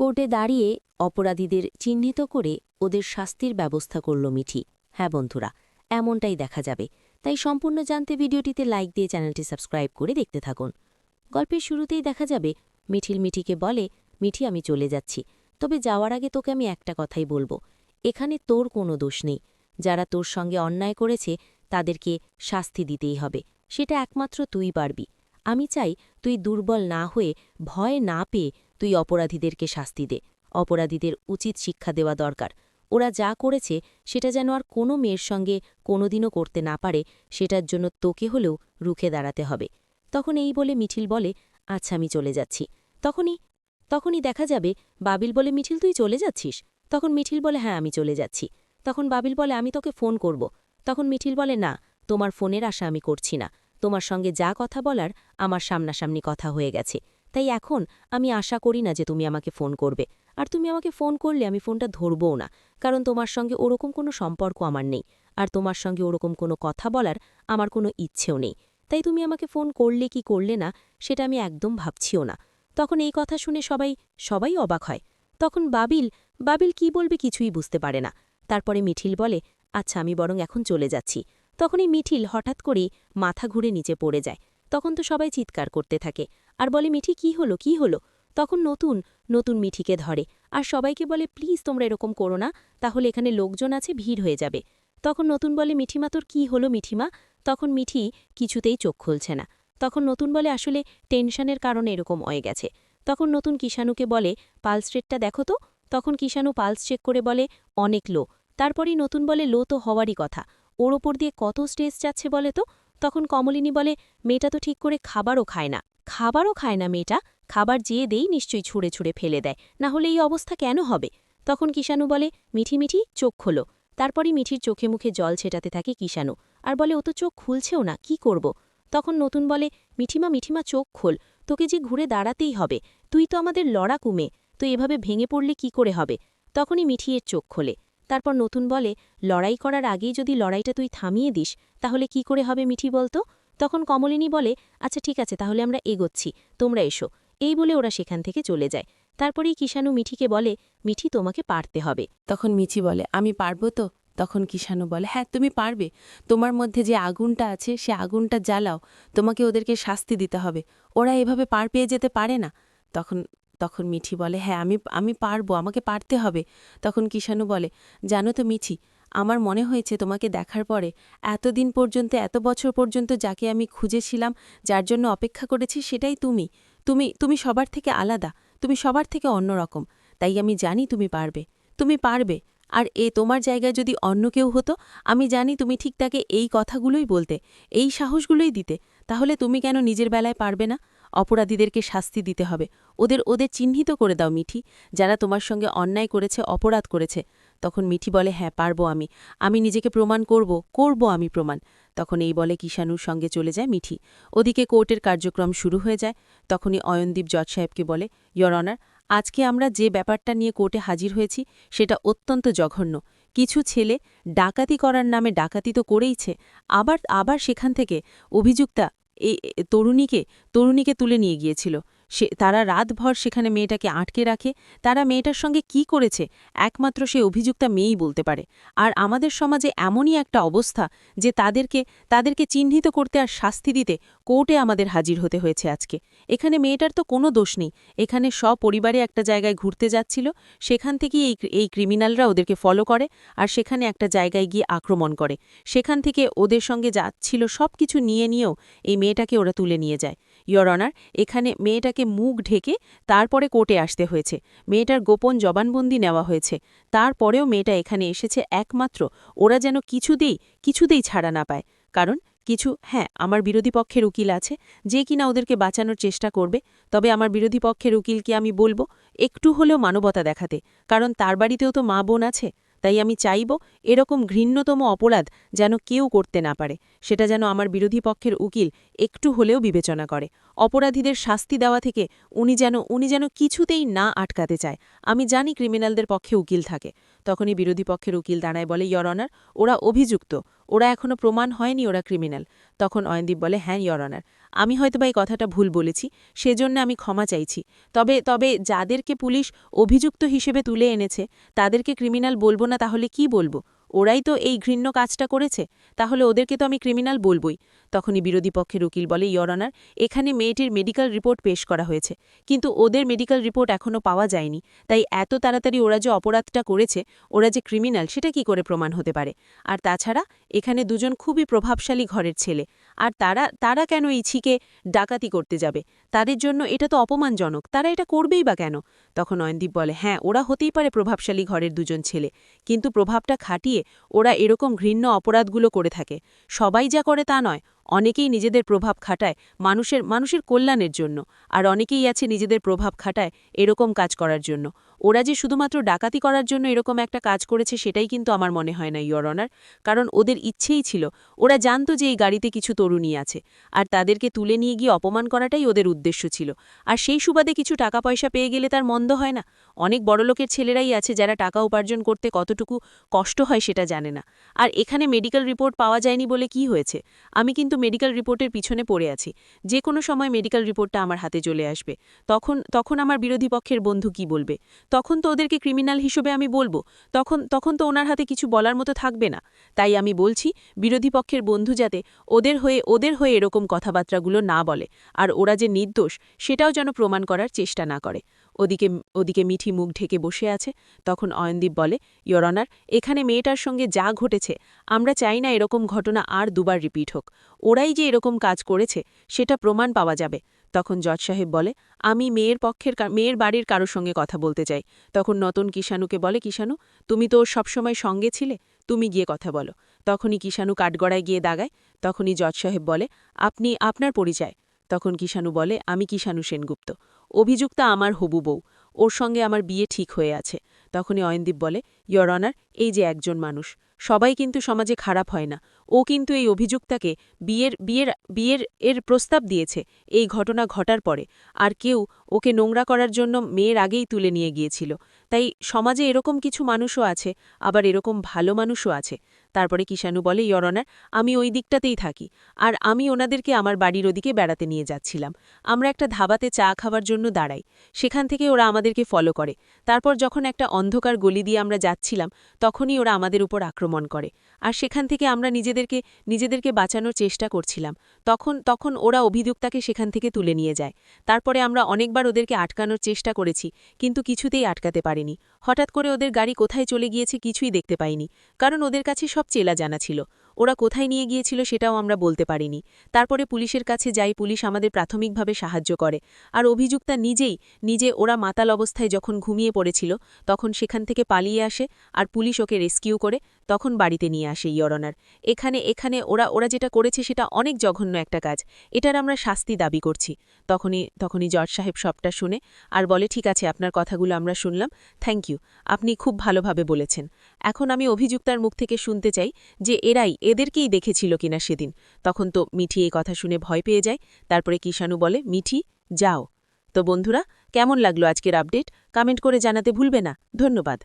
কোর্টে দাঁড়িয়ে অপরাধীদের চিহ্নিত করে ওদের শাস্তির ব্যবস্থা করল মিঠি। হ্যাঁ বন্ধুরা, এমনটাই দেখা যাবে। তাই সম্পূর্ণ জানতে ভিডিওটিতে লাইক দিয়ে চ্যানেলটি সাবস্ক্রাইব করে দেখতে থাকুন। গল্পের শুরুতেই দেখা যাবে মিঠিকে বলে, মিঠি আমি চলে যাচ্ছি, তবে যাওয়ার আগে তোকে আমি একটা কথাই বলবো, এখানে তোর কোনো দোষ নেই। যারা তোর সঙ্গে অন্যায় করেছে তাদেরকে শাস্তি দিতেই হবে, সেটা একমাত্র তুই পারবি। আমি চাই তুই দুর্বল না হয়ে, ভয় না পেয়ে তুই অপরাধীদেরকে শাস্তি দে। অপরাধীদের উচিত শিক্ষা দেওয়া দরকার। ওরা যা করেছে সেটা যেন আর কোনো মেয়ের সঙ্গে কোনোদিনও করতে না পারে, সেটার জন্য তোকে হলেও রুখে দাঁড়াতে হবে। তখন এই বলে মিঠিল বলে, আচ্ছা আমি চলে যাচ্ছি। তখনই দেখা যাবে বাবিল বলে, মিঠিল তুই চলে যাচ্ছিস? তখন মিঠিল বলে, হ্যাঁ আমি চলে যাচ্ছি। তখন বাবিল বলে, আমি তোকে ফোন করব। তখন মিঠিল বলে, না, তোমার ফোনের আশা আমি করছি না। তোমার সঙ্গে যা কথা বলার আমার সামনাসামনি কথা হয়ে গেছে, তাই এখন আমি আশা করি না যে তুমি আমাকে ফোন করবে। আর তুমি আমাকে ফোন করলে আমি ফোনটা ধরবও না, কারণ তোমার সঙ্গে ওরকম কোনো সম্পর্ক আমার নেই, আর তোমার সঙ্গে ওরকম কোনো কথা বলার আমার কোনো ইচ্ছেও নেই। তাই তুমি আমাকে ফোন করলে কি করলে না সেটা আমি একদম ভাবছিও না। তখন এই কথা শুনে সবাই অবাক হয়। তখন বাবিল কি বলবে কিছুই বুঝতে পারে না। তারপরে মিঠিল বলে, আচ্ছা আমি বরং এখন চলে যাচ্ছি। তখনই মিঠিল হঠাৎ করেই মাথা ঘুরে নিচে পড়ে যায়। তখন তো সবাই চিৎকার করতে থাকে আর বলে, মিঠি কি হলো কি হলো? তখন নতুন মিঠিকে ধরে আর সবাইকে বলে, প্লিজ তোমরা এরকম করো না, তাহলে এখানে লোকজন আছে, ভিড় হয়ে যাবে। তখন নতুন বলে, মিঠিমা তোর কি হলো মিঠিমা? তখন মিঠি কিছুতেই চোখ খুলছে না। তখন নতুন বলে, আসলে টেনশনের কারণে এরকম হয়ে গেছে। তখন নতুন কিষাণুকে বলে, পালস রেটটা দেখো তো। তখন কিষাণু পালস চেক করে বলে, অনেক লো। তারপরই নতুন বলে, লো তো হওয়ারই কথা, ওর ওপর দিয়ে কত স্ট্রেস যাচ্ছে বলে তো। তখন কমলিনী বলে, মেয়েটা তো ঠিক করে খাবারও খায় না মেয়েটা, খাবার যেয়ে দেই নিশ্চয়ই ছুঁড়ে ছুঁড়ে ফেলে দেয়, না হলে এই অবস্থা কেন হবে? তখন কিষাণু বলে, মিঠি চোখ খোলো। তারপরই মিঠির চোখে মুখে জল ছেটাতে থাকে কিষাণু আর বলে, ও তো চোখ খুলছেও না, কি করব? তখন নতুন বলে, মিঠিমা চোখ খোল, তোকে যে ঘুরে দাঁড়াতেই হবে, তুই তো আমাদের লড়াকু মেয়ে, তুই এভাবে ভেঙে পড়লে কি করে হবে? তখনই মিঠি এর চোখ খোলে। তারপর নতুন বলে, লড়াই করার আগেই যদি লড়াইটা তুই থামিয়ে দিস তাহলে কি করে হবে মিঠি বলতো? তখন কমলিনী বলে, আচ্ছা ঠিক আছে, তাহলে আমরা এগোচ্ছি, তোমরা এসো। এই বলে ওরা সেখান থেকে চলে যায়। তারপরেই কিষাণু মিঠিকে বলে, মিঠি তোমাকে পারতে হবে। তখন মিঠি বলে, আমি পারবো তো? তখন কিষাণু বলে, হ্যাঁ তুমি পারবে, তোমার মধ্যে যে আগুনটা আছে সে আগুনটা জ্বালাও, তোমাকে ওদেরকে শাস্তি দিতে হবে, ওরা এভাবে পার পেয়ে যেতে পারে না। তখন তখন মিঠি বলে, হ্যাঁ আমি পারবো, আমাকে পারতে হবে। তখন কিষাণু বলে, জানো তো মিঠি, আমার মনে হয়েছে তোমাকে দেখার পরে এতদিন পর্যন্ত, এত বছর পর্যন্ত যাকে আমি খুঁজেছিলাম, যার জন্য অপেক্ষা করেছি, সেটাই তুমি। তুমি সবার থেকে আলাদা, তুমি সবার থেকে অন্যরকম, তাই আমি জানি তুমি পারবে। আর তোমার জায়গায় যদি অন্য কেউ হতো, আমি জানি তুমি ঠিক তাকে এই কথাগুলোই বলতে, এই সাহসগুলোই দিতে। তাহলে তুমি কেন নিজের বেলায় পারবে না? অপরাধীদেরকে শাস্তি দিতে হবে, ওদের চিহ্নিত করে দাও মিঠি, যারা তোমার সঙ্গে অন্যায় করেছে, অপরাধ করেছে। তখন মিঠি বলে, হ্যাঁ পারবো, আমি নিজেকে প্রমাণ করব আমি প্রমাণ। তখন এই বলে কিষাণুর সঙ্গে চলে যায় মিঠি। ওদিকে কোর্টের কার্যক্রম শুরু হয়ে যায়। তখনই অয়নদীপ জজ সাহেবকে বলে, ইয়র অনার, আজকে আমরা যে ব্যাপারটা নিয়ে কোর্টে হাজির হয়েছি সেটা অত্যন্ত জঘন্য। কিছু ছেলে ডাকাতি করার নামে ডাকাতি তো করেইছে, আবার সেখান থেকে অভিযুক্তা এই তরুণীকে তুলে নিয়ে গিয়েছিল। তারা রাতভর সেখানে মেয়েটাকে আটকে রাখে। তারা মেয়েটার সঙ্গে কি করেছে একমাত্র সে অভিযুক্তা মেয়েই বলতে পারে। আর আমাদের সমাজে এমনই একটা অবস্থা যে তাদেরকে চিহ্নিত করতে আর শাস্তি দিতে কোর্টে আমাদের হাজির হতে হয়েছে আজকে। এখানে মেয়েটার তো কোনো দোষ নেই, এখানে সপরিবারে একটা জায়গায় ঘুরতে যাচ্ছিল, সেখান থেকেই এই ক্রিমিনালরা ওদেরকে ফলো করে আর সেখানে একটা জায়গায় গিয়ে আক্রমণ করে। সেখান থেকে ওদের সঙ্গে যাচ্ছিল সব কিছু নিয়েও এই মেয়েটাকে ওরা তুলে নিয়ে যায়। ইয়র অনার, এখানে মেয়েটাকে মুখ ঢেকে তারপরে কোর্টে আসতে হয়েছে, মেয়েটার গোপন জবানবন্দি নেওয়া হয়েছে। তারপরেও মেয়েটা এখানে এসেছে একমাত্র ওরা যেন কিছুতেই ছাড়া না পায়। কারণ আমার বিরোধী পক্ষের উকিল আছে যে কিনা ওদেরকে বাঁচানোর চেষ্টা করবে, তবে আমার বিরোধী পক্ষের উকিলকে আমি বলবো একটু হলেও মানবতা দেখাতে, কারণ তার বাড়িতেও তো মা বোন আছে। তাই আমি চাইব এরকম ঘৃণ্যতম অপরাধ যেন কেউ করতে না পারে, সেটা যেন আমার বিরোধী পক্ষের উকিল একটু হলেও বিবেচনা করে। অপরাধীদের শাস্তি দেওয়া থেকে উনি যেন কিছুতেই না আটকাতে চায়। আমি জানি ক্রিমিনালদের পক্ষে উকিল থাকে। তখনই বিরোধী পক্ষের উকিল দাঁড়ায় বলে, ইয়র অনার, ওরা অভিযুক্ত, ওরা এখনো প্রমাণ হয়নি ওরা ক্রিমিনাল। তখন অয়নদীপ বলে, হ্যাঁ ইয়র অনার, আমি হয়তোবা এই কথাটা ভুল বলেছি, সেজন্য আমি ক্ষমা চাইছি। তবে যাদেরকে পুলিশ অভিযুক্ত হিসেবে তুলে এনেছে তাদেরকে ক্রিমিনাল বলবো না তাহলে কি বলবো? ওরাই তো এই ঘৃণ্য কাজটা করেছে, তাহলে ওদেরকে তো আমি ক্রিমিনাল বলবই। তখনই বিরোধী পক্ষের উকিল বলে, ইয়র অনার, এখানে মেয়েটির মেডিকেল রিপোর্ট পেশ করা হয়েছে, কিন্তু ওদের মেডিকেল রিপোর্ট এখনও পাওয়া যায়নি, তাই এত তাড়াতাড়ি ওরা যে অপরাধটা করেছে, ওরা যে ক্রিমিনাল, সেটা কি করে প্রমাণ হতে পারে? আর তাছাড়া এখানে দুজন খুবই প্রভাবশালী ঘরের ছেলে, আর তারা কেন এই ছিকে ডাকাতি করতে যাবে? তাদের জন্য এটা তো অপমানজনক, তারা এটা করবেই বা কেন? তখন অয়নদীপ বলে, হ্যাঁ, ওরা হতেই পারে প্রভাবশালী ঘরের দুজন ছেলে, কিন্তু প্রভাবটা খাটিয়ে ওরা এরকম ঘৃণ্য অপরাধগুলো করে থাকে। সবাই যা করে তা নয়, অনেকেই নিজেদের প্রভাব খাটায় মানুষের কল্যাণের জন্য, আর অনেকেই আছে নিজেদের প্রভাব খাটায় এরকম কাজ করার জন্য। ওরা যে শুধুমাত্র ডাকাতি করার জন্য এরকম একটা কাজ করেছে সেটাই কিন্তু আমার মনে হয় না ইয়র অনার, কারণ ওদের ইচ্ছেই ছিল, ওরা জানতো যে এই গাড়িতে কিছু তরুণী আছে, আর তাদেরকে তুলে নিয়ে গিয়ে অপমান করাটাই ওদের উদ্দেশ্য ছিল। আর সেই সুবাদে কিছু টাকা পয়সা পেয়ে গেলে তার মন্দ হয় না। অনেক বড়লোকের ছেলেরাই আছে যারা টাকা উপার্জন করতে কতটুকু কষ্ট হয় সেটা জানে না। আর এখানে মেডিকেল রিপোর্ট পাওয়া যায়নি বলে কি হয়েছে? আমি কিন্তু মেডিকেল রিপোর্টের পিছনে পড়ে আছি, যে কোনো সময় মেডিকেল রিপোর্টটা আমার হাতে চলে আসবে। তখন আমার বিরোধী পক্ষের বন্ধু কি বলবে? তখন তো ওদেরকে ক্রিমিনাল হিসেবে আমি বলবো, তখন তো ওনার হাতে কিছু বলার মতো থাকবে না। তাই আমি বলছি, বিরোধী পক্ষের বন্ধু যাতে ওদের হয়ে এরকম কথাবার্তাগুলো না বলে, আর ওরা যে নির্দোষ সেটাও যেন প্রমাণ করার চেষ্টা না করে। ওদিকে মিঠি মুখ ঢেকে বসে আছে। তখন অয়নদীপ বলে, ইয়র অনার, এখানে মেয়েটার সঙ্গে যা ঘটেছে, আমরা চাই না এরকম ঘটনা আর দুবার রিপিট হোক। ওরাই যে এরকম কাজ করেছে সেটা প্রমাণ পাওয়া যাবে। তখন জজ সাহেব বলে, আমি মেয়ের বাড়ির কারোর সঙ্গে কথা বলতে চাই। তখন নতুন কিষাণুকে বলে, কিষাণু, তুমি তো ওর সবসময় সঙ্গে ছিলে, তুমি গিয়ে কথা বলো। তখনই কিষাণু কাঠগড়ায় গিয়ে দাগায়। তখনই জজ সাহেব বলে, আপনার পরিচয়? তখন কিষাণু বলে, আমি কিষাণু সেনগুপ্ত, অভিযুক্তা আমার হবু বউ, ওর সঙ্গে আমার বিয়ে ঠিক হয়ে আছে। তখনই অয়নদীপ বলে, ইয়র অনার, এই যে একজন মানুষ, সবাই কিন্তু সমাজে খারাপ হয় না, ও কিন্তু এই অভিযুক্তাকে বিয়ের প্রস্তাব দিয়েছে এই ঘটনা ঘটার পরে, আর কেউ ওকে নোংরা করার জন্য মেয়ের আগেই তুলে নিয়ে গিয়েছিল। তাই সমাজে এরকম কিছু মানুষও আছে, আবার এরকম ভালো মানুষও আছে। তারপরে কিষাণু বলে, ইয়র অনার, আমি ওই দিকটাতেই থাকি, আর আমি ওনাদেরকে আমার বাড়ির ওদিকে বেড়াতে নিয়ে যাচ্ছিলাম। আমরা একটা ধাবাতে চা খাওয়ার জন্য দাঁড়াই, সেখান থেকে ওরা আমাদেরকে ফলো করে। তারপর যখন একটা অন্ধকার গলি দিয়ে আমরা যাচ্ছিলাম, তখনই ওরা আমাদের উপর আক্রমণ করে, আর সেখান থেকে আমরা নিজেদেরকে বাঁচানোর চেষ্টা করছিলাম। তখন ওরা অভিযুক্তাকে সেখান থেকে তুলে নিয়ে যায়। তারপরে আমরা অনেকবার ওদেরকে আটকানোর চেষ্টা করেছি, কিন্তু কিছুতেই আটকাতে পারিনি। হঠাৎ করে ওদের গাড়ি কোথায় চলে গিয়েছে কিছুই দেখতে পাইনি, কারণ ওদের কাছে সব চেলা জানা ছিল। ওরা কোথায় নিয়ে গিয়েছিল সেটাও আমরা বলতে পারিনি। তারপরে পুলিশের কাছে যাই, পুলিশ আমাদের প্রাথমিকভাবে সাহায্য করে, আর অভিযুক্তা নিজে ওরা মাতাল অবস্থায় যখন ঘুমিয়ে পড়েছিল তখন সেখান থেকে পালিয়ে আসে, আর পুলিশ ওকে রেস্কিউ করে তখন বাড়িতে নিয়ে আসে ইয়র অনার। এখানে ওরা যেটা করেছে সেটা অনেক জঘন্য একটা কাজ, এটার আমরা শাস্তি দাবি করছি। তখনই জজ সাহেব সবটা শুনে আর বলে, ঠিক আছে, আপনার কথাগুলো আমরা শুনলাম, থ্যাংক ইউ, আপনি খুব ভালোভাবে বলেছেন। এখন আমি অভিযুক্তার মুখ থেকে শুনতে চাই যে এদেরকেই দেখেছিল কিনা সেদিন। তখন তো মিঠি এই কথা শুনে ভয় পেয়ে যায়। তারপরে কিষাণু বলে, মিঠি, যাও। তো বন্ধুরা, কেমন লাগলো আজকের আপডেট? কমেন্ট করে জানাতে ভুলবে না। ধন্যবাদ।